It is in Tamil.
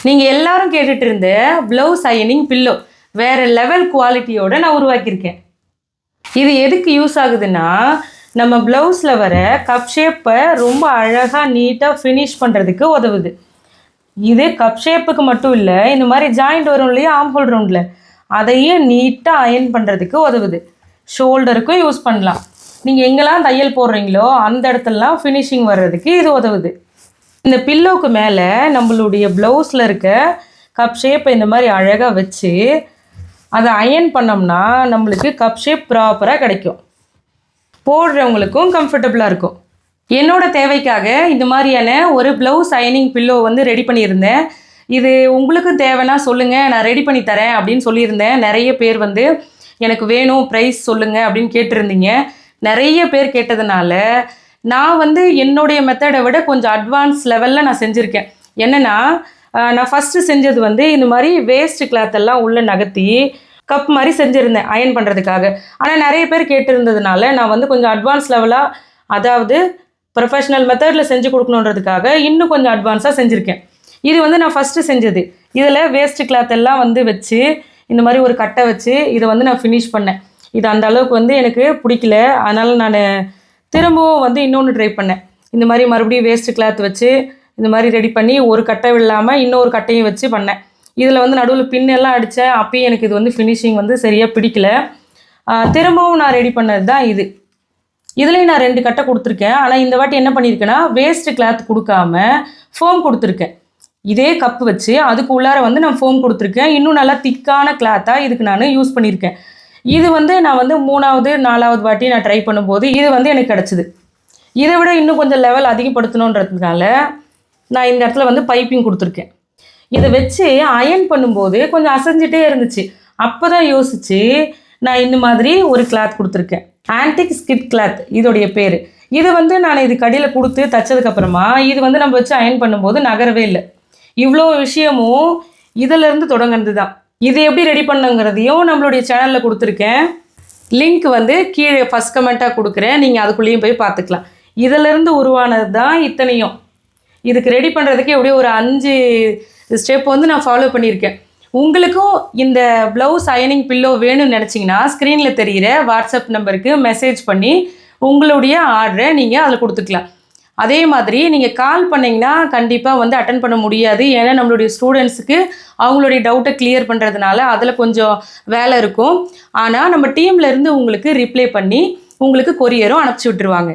நீங்கள் எல்லாரும் கேட்டுட்டு இருந்த ப்ளவுஸ் அயனிங் பில்லோ வேறு லெவல் குவாலிட்டியோடு நான் உருவாக்கியிருக்கேன். இது எதுக்கு யூஸ் ஆகுதுன்னா, நம்ம ப்ளவுஸில் வர கப் ஷேப்பை ரொம்ப அழகாக நீட்டாக ஃபினிஷ் பண்ணுறதுக்கு உதவுது. இது கப் ஷேப்புக்கு மட்டும் இல்லை, இந்த மாதிரி ஜாயிண்ட் வரும் இல்லையா ஆம்ஹோல் ரவுண்டில், அதையும் நீட்டாக அயன் பண்ணுறதுக்கு உதவுது. ஷோல்டருக்கும் யூஸ் பண்ணலாம். நீங்கள் எங்கெல்லாம் தையல் போடுறீங்களோ அந்த இடத்துலலாம் ஃபினிஷிங் வர்றதுக்கு இது உதவுது. இந்த பில்லோவுக்கு மேலே நம்மளுடைய ப்ளவுஸில் இருக்க கப் ஷேப்பை இந்த மாதிரி அழகாக வச்சு அதை அயன் பண்ணோம்னா நம்மளுக்கு கப் ஷேப் ப்ராப்பராக கிடைக்கும். போடுறவங்களுக்கும் கம்ஃபர்டபுளாக இருக்கும். என்னோட தேவைக்காக இந்த மாதிரியான ஒரு ப்ளவுஸ் அயனிங் பில்லோ ரெடி பண்ணியிருந்தேன். இது உங்களுக்கும் தேவைன்னா சொல்லுங்கள், நான் ரெடி பண்ணி தரேன் அப்படின்னு சொல்லியிருந்தேன். நிறைய பேர் எனக்கு வேணும், ப்ரைஸ் சொல்லுங்கள் அப்படின்னு கேட்டிருந்தீங்க. நிறைய பேர் கேட்டதுனால நான் என்னுடைய மெத்தடை விட கொஞ்சம் அட்வான்ஸ் லெவலில் நான் செஞ்சுருக்கேன். என்னென்னா, நான் ஃபஸ்ட்டு செஞ்சது இந்த மாதிரி வேஸ்ட் கிளாத்தெல்லாம் உள்ளே நகர்த்தி கப் மாதிரி செஞ்சுருந்தேன் அயன் பண்ணுறதுக்காக. ஆனால் நிறைய பேர் கேட்டிருந்ததுனால நான் கொஞ்சம் அட்வான்ஸ் லெவலாக, அதாவது ப்ரொஃபஷ்னல் மெத்தடில் செஞ்சு கொடுக்கணுன்றதுக்காக இன்னும் கொஞ்சம் அட்வான்ஸாக செஞ்சுருக்கேன். இது நான் ஃபஸ்ட்டு செஞ்சது. இதில் வேஸ்ட் கிளாத் எல்லாம் வச்சு இந்த மாதிரி ஒரு கட்டை வச்சு இதை நான் ஃபினிஷ் பண்ணேன். இது அந்த அளவுக்கு எனக்கு பிடிக்கல. அதனால் நான் திரும்பவும் இன்னொன்று ட்ரை பண்ணேன். இந்த மாதிரி மறுபடியும் வேஸ்ட் கிளாத் வச்சு இந்த மாதிரி ரெடி பண்ணி ஒரு கட்டை இல்லாமல் இன்னொரு கட்டையும் வச்சு பண்ணேன். இதில் நடுவில் பின்னெல்லாம் அடித்தேன். அப்பயும் எனக்கு இது ஃபினிஷிங் சரியாக பிடிக்கல. திரும்பவும் நான் ரெடி பண்ணது தான் இது. இதுலேயும் நான் 2 கட்டை கொடுத்துருக்கேன். ஆனால் இந்த வாட்டி என்ன பண்ணியிருக்கேன்னா, வேஸ்ட் கிளாத் கொடுக்காம ஃபோம் கொடுத்துருக்கேன். இதே கப்பு வச்சு அதுக்கு உள்ளார நான் ஃபோம் கொடுத்துருக்கேன். இன்னும் நல்லா திக்கான கிளாத்தாக இதுக்கு நான் யூஸ் பண்ணியிருக்கேன். இது நான் 3வது 4வது வாட்டி நான் ட்ரை பண்ணும்போது இது எனக்கு கிடச்சிது. இதை விட இன்னும் கொஞ்சம் லெவல் அதிகப்படுத்தணுன்றதுனால நான் இந்த இடத்துல பைப்பிங் கொடுத்துருக்கேன். இதை வச்சு அயன் பண்ணும்போது கொஞ்சம் அசைஞ்சிட்டே இருந்துச்சு. அப்போ தான் யோசித்து நான் இந்த மாதிரி ஒரு கிளாத் கொடுத்துருக்கேன். ஆன்டிக் ஸ்கிட் கிளாத் இதோடைய பேர். இது நான் இது கடையில் கொடுத்து தைச்சதுக்கப்புறமா இது நம்ம வச்சு அயன் பண்ணும்போது நகரவே இல்லை. இவ்வளோ விஷயமும் இதிலேருந்து தொடங்குறது தான். இது எப்படி ரெடி பண்ணுங்கிறதையும் நம்மளுடைய சேனலில் கொடுத்துருக்கேன். லிங்க் கீழே ஃபஸ்ட் கமெண்ட்டாக கொடுக்குறேன். நீங்கள் அதுக்குள்ளேயும் போய் பார்த்துக்கலாம். இதிலேருந்து உருவானது தான் இத்தனையும். இதுக்கு ரெடி பண்ணுறதுக்கு எப்படியும் ஒரு 5 ஸ்டெப் நான் ஃபாலோ பண்ணியிருக்கேன். உங்களுக்கும் இந்த ப்ளவுஸ் அயனிங் பில்லோ வேணும்னு நினச்சிங்கன்னா ஸ்க்ரீனில் தெரிகிற வாட்ஸ்அப் நம்பருக்கு மெசேஜ் பண்ணி உங்களுடைய ஆர்டரை நீங்கள் அதில் கொடுத்துக்கலாம். அதே மாதிரி நீங்கள் கால் பண்ணிங்கன்னா கண்டிப்பாக அட்டன் பண்ண முடியாது. ஏன்னா நம்மளுடைய ஸ்டூடெண்ட்ஸுக்கு அவங்களுடைய டவுட்டை கிளியர் பண்ணுறதுனால அதில் கொஞ்சம் வேலை இருக்கும். ஆனால் நம்ம டீம்லேருந்து உங்களுக்கு ரிப்ளை பண்ணி உங்களுக்கு கொரியரும் அனுப்பிச்சி விட்டுருவாங்க.